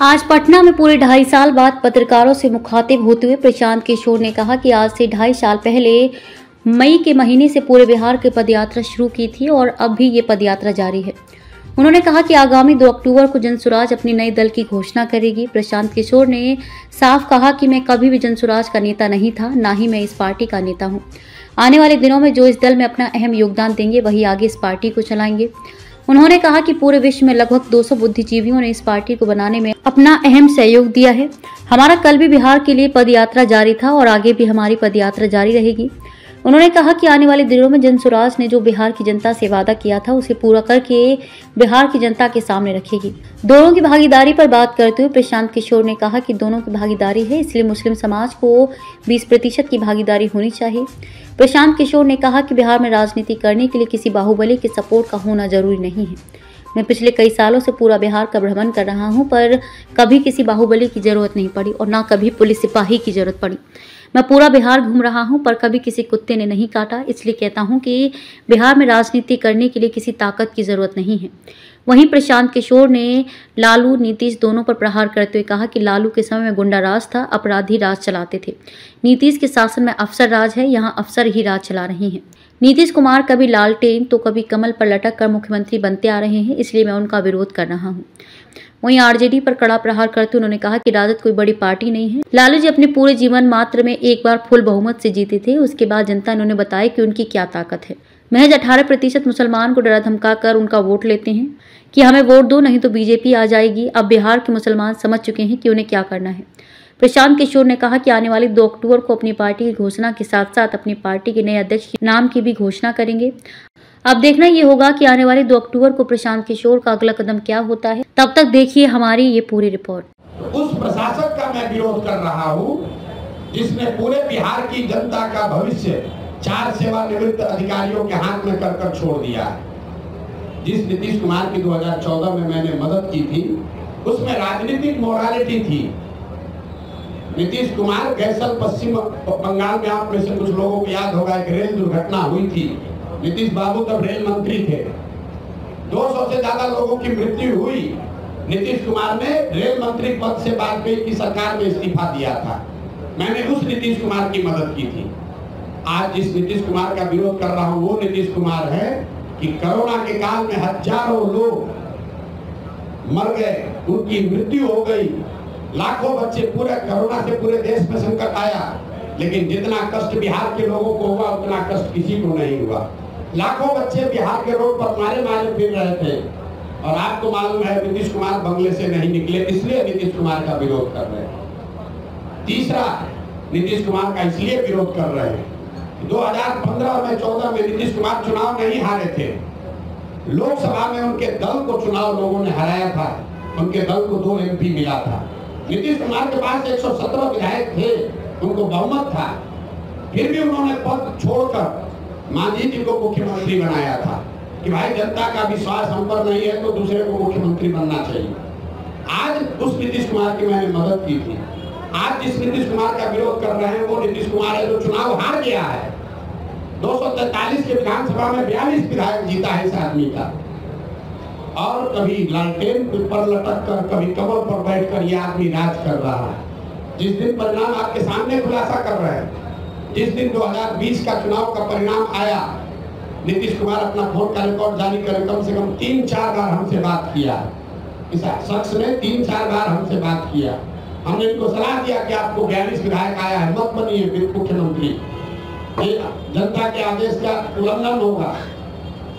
आज पटना में पूरे 2.5 साल बाद पत्रकारों से मुखातिब होते हुए प्रशांत किशोर ने कहा कि आज से 2.5 साल पहले मई के महीने से पूरे बिहार की पदयात्रा शुरू की थी और अब भी ये पदयात्रा जारी है। उन्होंने कहा कि आगामी 2 अक्टूबर को जनसुराज अपनी नए दल की घोषणा करेगी। प्रशांत किशोर ने साफ कहा कि मैं कभी भी जनसुराज का नेता नहीं था, ना ही मैं इस पार्टी का नेता हूँ। आने वाले दिनों में जो इस दल में अपना अहम योगदान देंगे वही आगे इस पार्टी को चलाएंगे। उन्होंने कहा कि पूरे विश्व में लगभग 200 बुद्धिजीवियों ने इस पार्टी को बनाने में अपना अहम सहयोग दिया है। हमारा कल भी बिहार के लिए पदयात्रा जारी था और आगे भी हमारी पदयात्रा जारी रहेगी। उन्होंने कहा कि आने वाले दिनों में जनसुराज ने जो बिहार की जनता से वादा किया था उसे पूरा करके बिहार की जनता के सामने रखेगी। दोनों की भागीदारी पर बात करते हुए प्रशांत किशोर ने कहा कि दोनों की भागीदारी है, इसलिए मुस्लिम समाज को 20% की भागीदारी होनी चाहिए। प्रशांत किशोर ने कहा कि बिहार में राजनीति करने के लिए किसी बाहुबली के सपोर्ट का होना जरूरी नहीं है। मैं पिछले कई सालों से पूरा बिहार का भ्रमण कर रहा हूं, पर कभी किसी बाहुबली की जरूरत नहीं पड़ी और ना कभी पुलिस सिपाही की जरूरत पड़ी। मैं पूरा बिहार घूम रहा हूं, पर कभी किसी कुत्ते ने नहीं काटा। इसलिए कहता हूं कि बिहार में राजनीति करने के लिए किसी ताकत की जरूरत नहीं है। वहीं प्रशांत किशोर ने लालू नीतीश दोनों पर प्रहार करते हुए कहा कि लालू के समय में गुंडा राज था, अपराधी राज चलाते थे। नीतीश के शासन में अफसर राज है, यहाँ अफसर ही राज चला रहे हैं। नीतीश कुमार कभी लालटेन तो कभी कमल पर लटक कर मुख्यमंत्री बनते आ रहे हैं, इसलिए मैं उनका विरोध कर रहा हूँ। वहीं आरजेडी पर कड़ा प्रहार करते उन्होंने कहा कि राजद कोई बड़ी पार्टी नहीं है। लालू जी अपने पूरे जीवन मात्र में एक बार फुल बहुमत से जीते थे, उसके बाद जनता ने उन्हें बताया कि उनकी क्या ताकत है। महज 18% मुसलमान को डरा धमका कर उनका वोट लेते हैं कि हमें वोट दो नहीं तो बीजेपी आ जाएगी। अब बिहार के मुसलमान समझ चुके हैं कि उन्हें क्या करना है। प्रशांत किशोर ने कहा कि आने वाली 2 अक्टूबर को अपनी पार्टी की घोषणा के साथ साथ अपनी पार्टी के नए अध्यक्ष के नाम की भी घोषणा करेंगे। अब देखना ये होगा कि आने वाले 2 अक्टूबर को प्रशांत किशोर का अगला कदम क्या होता है। तब तक देखिए हमारी ये पूरी रिपोर्ट। उस प्रशासक का मैं विरोध कर रहा हूँ जिसने पूरे बिहार की जनता का भविष्य 4 सेवानिवृत्त अधिकारियों के हाथ में कर छोड़ दिया है। जिस नीतीश कुमार की 2014 में मैंने मदद की थी उसमें राजनीतिक मोरालिटी थी। नीतीश कुमार गैसल पश्चिम बंगाल में, आप में से कुछ लोगों को याद होगा, एक रेल दुर्घटना हुई थी। नीतीश बाबू तब रेल मंत्री थे, 200 से ज्यादा लोगों की मृत्यु हुई। नीतीश कुमार ने रेल मंत्री पद से वाजपेयी की सरकार में इस्तीफा दिया था। मैंने उस नीतीश कुमार की मदद की थी। आज जिस नीतीश कुमार का विरोध कर रहा हूं वो नीतीश कुमार है कि कोरोना के काल में हजारों लोग मर गए, उनकी मृत्यु हो गई, लाखों बच्चे, पूरे कोरोना से पूरे देश में संकट आया, लेकिन जितना कष्ट बिहार के लोगों को हुआ उतना कष्ट किसी को नहीं हुआ। लाखों बच्चे बिहार के रोड पर मारे मारे फिर रहे थे और आपको मालूम है नीतीश कुमार बंगले से नहीं निकले, इसलिए नीतीश कुमार का विरोध कर रहे हैं। तीसरा, नीतीश कुमार का इसलिए विरोध कर रहे हैं 2015 में 14 में नीतीश कुमार चुनाव नहीं हारे थे। लोकसभा में उनके दल को चुनाव लोगों ने हराया था, उनके दल को 2 MP मिला था। नीतीश कुमार के पास 117 विधायक थे, उनको बहुमत था, फिर भी उन्होंने पद छोड़कर मांझी जी को मुख्यमंत्री बनाया था कि भाई जनता का विश्वास हम पर नहीं है तो दूसरे को मुख्यमंत्री बनना चाहिए। आज उस नीतीश कुमार की मैंने मदद की थी। आज जिस नीतीश कुमार का विरोध कर रहे हैं वो नीतीश कुमार है जो चुनाव हार गया है। 243 के विधानसभा में 42 विधायक जीता है इस आदमी का, और कभी लालटेन पर लटक कर कभी कमल पर बैठकर यह आदमी राज कर रहा है। जिस दिन परिणाम आपके सामने खुलासा कर रहे हैं, जिस दिन 2020 का चुनाव का परिणाम आया, नीतीश कुमार अपना फोन का रिकॉर्ड जारी कर कम से कम 3-4 बार हमसे बात किया। इस शख्स ने 3-4 बार हमसे बात किया। हमने इनको सलाह दिया कि आपको 42 विधायक आया है, मत बनिए मुख्यमंत्री, जनता के आदेश का उल्लंघन होगा।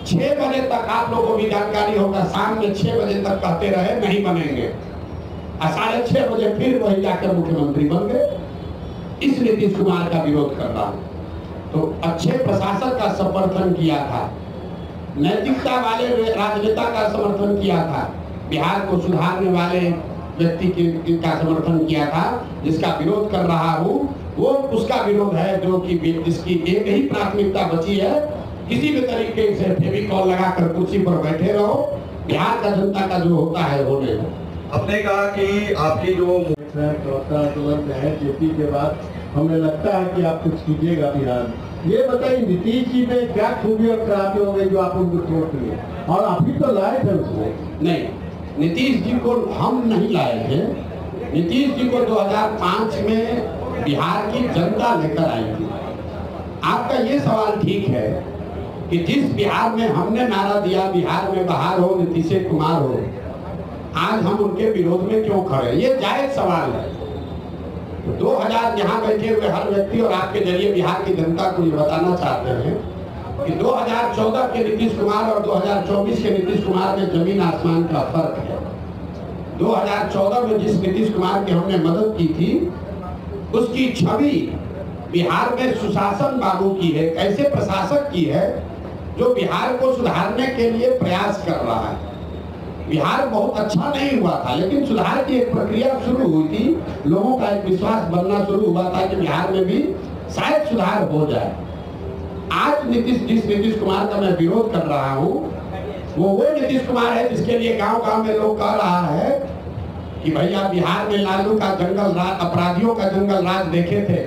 6 बजे तक आप लोगों को भी जानकारी होगा, शाम में 6 बजे तक कहते रहे नहीं बनेंगे, 6:30 बजे फिर वही जाकर मुख्यमंत्री बन गए। इस नीतीश कुमार का विरोध कर रहा हूं। तो अच्छे प्रशासक का समर्थन किया था, नैतिकता वाले राजनेता का समर्थन किया था, बिहार को सुधारने वाले व्यक्ति का समर्थन किया था। जिसका विरोध कर रहा हूं वो उसका विरोध है जो कि जिसकी एक ही प्राथमिकता बची है, किसी भी तरीके से फेविकॉल लगाकर कुर्सी पर बैठे रहो, बिहार का जनता का जो होता है होने दो। आपने कहा कि आपकी जो है जेपी के बाद हमें लगता है कि आप कुछ कीजिएगा बिहार में। ये बताइए नीतीश जी में क्या खूबी और खराबी हो गई जो आप उनको छोड़ दिए, और अभी तो लाए थे उसको? नहीं, नीतीश जी को हम नहीं लाए थे, नीतीश जी को 2005 में बिहार की जनता लेकर आई थी। आपका ये सवाल ठीक है कि जिस बिहार में हमने नारा दिया बिहार में बहार हो, नीतीश कुमार हो, आज हम उनके विरोध में क्यों खड़े, ये जायज सवाल है। 2000 यहाँ बैठे हुए हर व्यक्ति और आपके जरिए बिहार की जनता को ये बताना चाहते हैं कि 2014 के नीतीश कुमार और 2024 के नीतीश कुमार में जमीन आसमान का फर्क है। 2014 में जिस नीतीश कुमार की हमने मदद की थी, उसकी छवि बिहार में सुशासन बाबू की है, ऐसे प्रशासक की है जो बिहार को सुधारने के लिए प्रयास कर रहा है। बिहार बहुत अच्छा नहीं हुआ था, लेकिन सुधार की एक प्रक्रिया शुरू हुई थी, लोगों का एक विश्वास बनना शुरू हुआ था कि बिहार में भी शायद सुधार हो जाए। आज जिस नीतीश कुमार का मैं विरोध कर रहा हूँ, वो नीतीश कुमार है जिसके लिए गांव-गांव में लोग कह रहा है कि भैया बिहार में लालू का जंगल राज, अपराधियों का जंगल राज देखे थे,